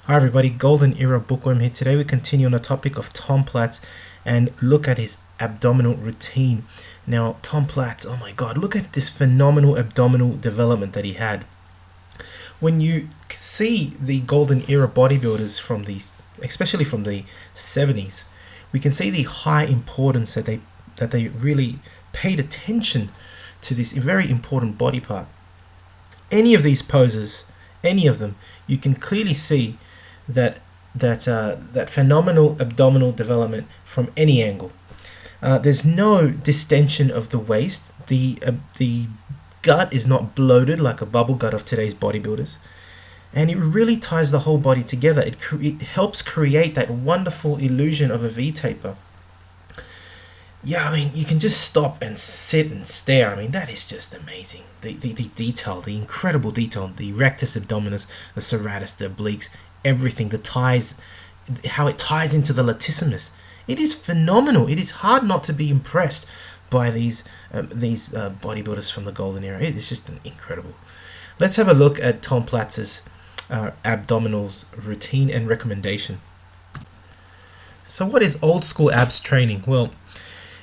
Hi everybody, Golden Era Bookworm here. Today we continue on the topic of Tom Platz and look at his abdominal routine. Now, Tom Platz, oh my god, look at this phenomenal abdominal development that he had. When you see the Golden Era bodybuilders from the, especially from the 70s, we can see the high importance that they really paid attention to this very important body part. Any of these poses, any of them, you can clearly see that phenomenal abdominal development from any angle. There's no distension of the waist. The gut is not bloated like a bubble gut of today's bodybuilders, and it really ties the whole body together. It helps create that wonderful illusion of a V-taper. Yeah, I mean, you can just stop and sit and stare. I mean, that is just amazing. The detail, the incredible detail, the rectus abdominis, the serratus, the obliques, everything, the ties, how it ties into the latissimus. It is phenomenal. It is hard not to be impressed by these bodybuilders from the Golden Era. It is just incredible. Let's have a look at Tom Platz's abdominals routine and recommendation. So what is old school abs training? Well,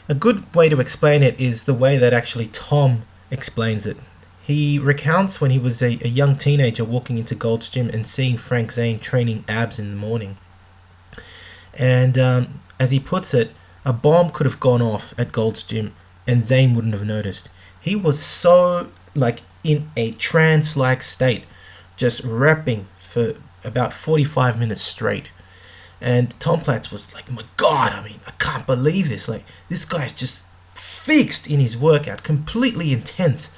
a good way to explain it is the way that actually Tom explains it. He recounts when he was a young teenager walking into Gold's Gym and seeing Frank Zane training abs in the morning. And as he puts it, a bomb could have gone off at Gold's Gym and Zane wouldn't have noticed. He was so in a trance-like state, just repping for about 45 minutes straight. And Tom Platz was like, my god, I mean, I can't believe this. Like, this guy's just fixed in his workout, completely intense.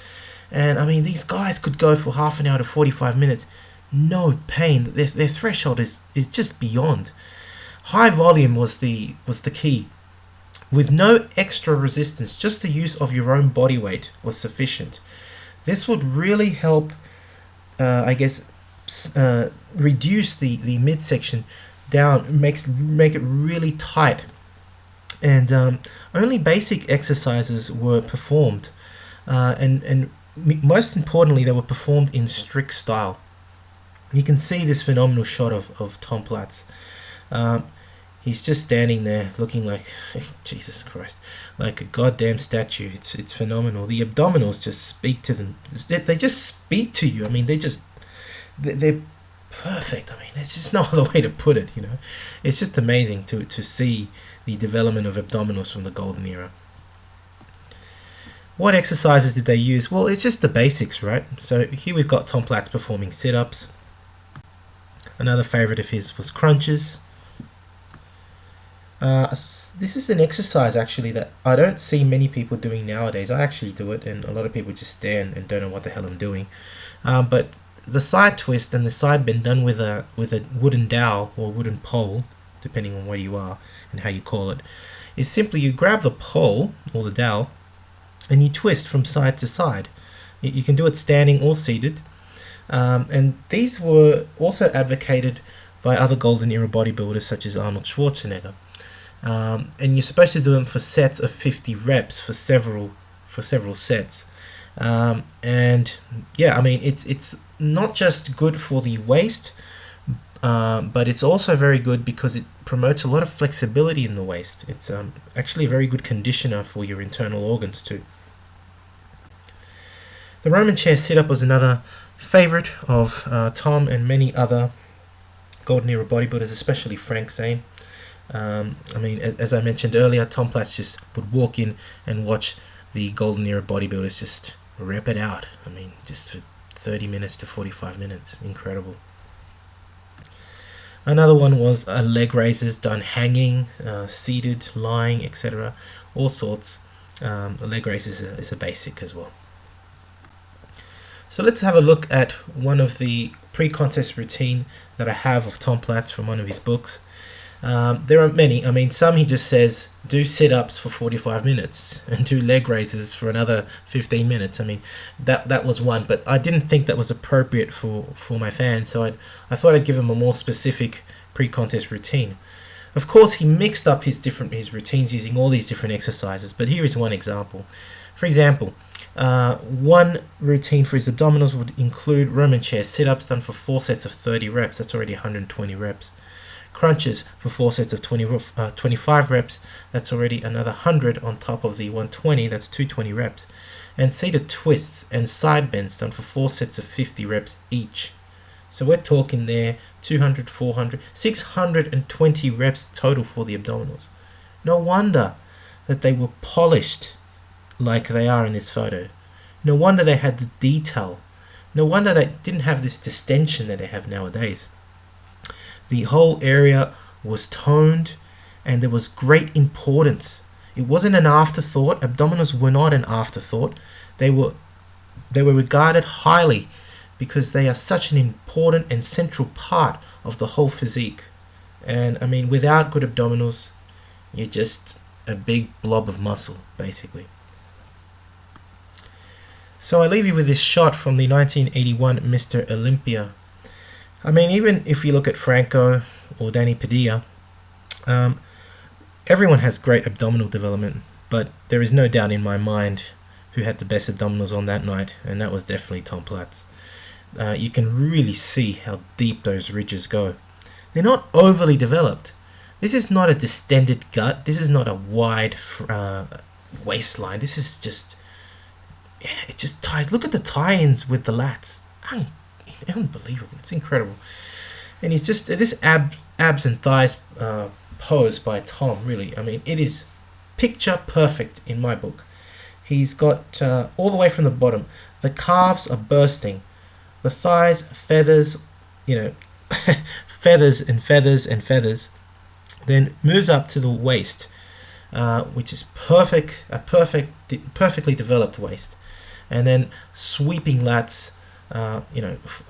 And I mean, these guys could go for half an hour to 45 minutes, no pain. Their threshold is just beyond. High volume was the key. With no extra resistance, just the use of your own body weight was sufficient. This would really help, reduce the midsection down, make it really tight. And only basic exercises were performed, and most importantly, they were performed in strict style. You can see this phenomenal shot of Tom Platz. He's just standing there looking like, Jesus Christ, like a goddamn statue. It's phenomenal. The abdominals just speak to them. They just speak to you. I mean, they're perfect. I mean, there's just no other way to put it, you know. It's just amazing to see the development of abdominals from the Golden Era. What exercises did they use? Well, it's just the basics, right? So here we've got Tom Platz performing sit-ups. Another favorite of his was crunches. This is an exercise actually that I don't see many people doing nowadays. I actually do it, and a lot of people just stare and don't know what the hell I'm doing. But the side twist and the side bend done with a wooden dowel or wooden pole, depending on where you are and how you call it, is simply you grab the pole or the dowel and you twist from side to side. You can do it standing or seated. And these were also advocated by other Golden Era bodybuilders such as Arnold Schwarzenegger. And you're supposed to do them for sets of 50 reps for several sets. And yeah, I mean, it's not just good for the waist, but it's also very good because it promotes a lot of flexibility in the waist. It's actually a very good conditioner for your internal organs too. The Roman chair sit-up was another favorite of Tom and many other Golden Era bodybuilders, especially Frank Zane. I mean, as I mentioned earlier, Tom Platz just would walk in and watch the Golden Era bodybuilders just rep it out. I mean, just for 30 minutes to 45 minutes. Incredible. Another one was leg raises done hanging, seated, lying, etc. All sorts. The leg raises is a basic as well. So let's have a look at one of the pre-contest routine that I have of Tom Platz from one of his books. There are many. I mean, some he just says, do sit-ups for 45 minutes and do leg raises for another 15 minutes. I mean, that was one, but I didn't think that was appropriate for my fans, so I thought I'd give him a more specific pre-contest routine. Of course, he mixed up his routines using all these different exercises, but here is one example. For example, One routine for his abdominals would include Roman chair sit-ups done for 4 sets of 30 reps. That's already 120 reps. Crunches for 4 sets of 25 reps. That's already another 100 on top of the 120. That's 220 reps. And seated twists and side bends done for 4 sets of 50 reps each. So we're talking there 200, 400, 620 reps total for the abdominals. No wonder that they were polished like they are in this photo. No wonder they had the detail. No wonder they didn't have this distension that they have nowadays. The whole area was toned and there was great importance. It wasn't an afterthought. Abdominals were not an afterthought. They were regarded highly because they are such an important and central part of the whole physique. And I mean, without good abdominals, you're just a big blob of muscle, basically. So I leave you with this shot from the 1981 Mr. Olympia. I mean, even if you look at Franco or Danny Padilla, everyone has great abdominal development, but there is no doubt in my mind who had the best abdominals on that night, and that was definitely Tom Platz. You can really see how deep those ridges go. They're not overly developed. This is not a distended gut. This is not a wide waistline. This is just, yeah, it just ties. Look at the tie-ins with the lats. Unbelievable. It's incredible. And he's just, this abs and thighs pose by Tom, really, I mean, it is picture perfect in my book. He's got all the way from the bottom, the calves are bursting, the thighs, feathers, you know, feathers and feathers and feathers, then moves up to the waist, which is perfectly developed waist, and then sweeping lats,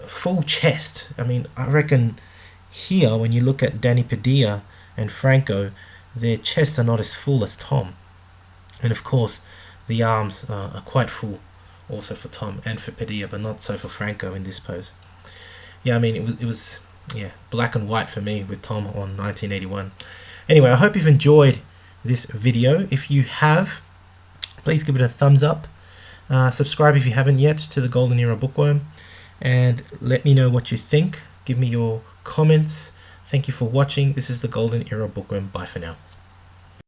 full chest. I mean, I reckon here, when you look at Danny Padilla and Franco, their chests are not as full as Tom. And of course, the arms are quite full also for Tom and for Padilla, but not so for Franco in this pose. Yeah, I mean, it was black and white for me with Tom on 1981. Anyway, I hope you've enjoyed this video. If you have, please give it a thumbs up. Subscribe if you haven't yet to the Golden Era Bookworm, and let me know what you think. Give me your comments. Thank you for watching. This is the Golden Era Bookworm. Bye for now.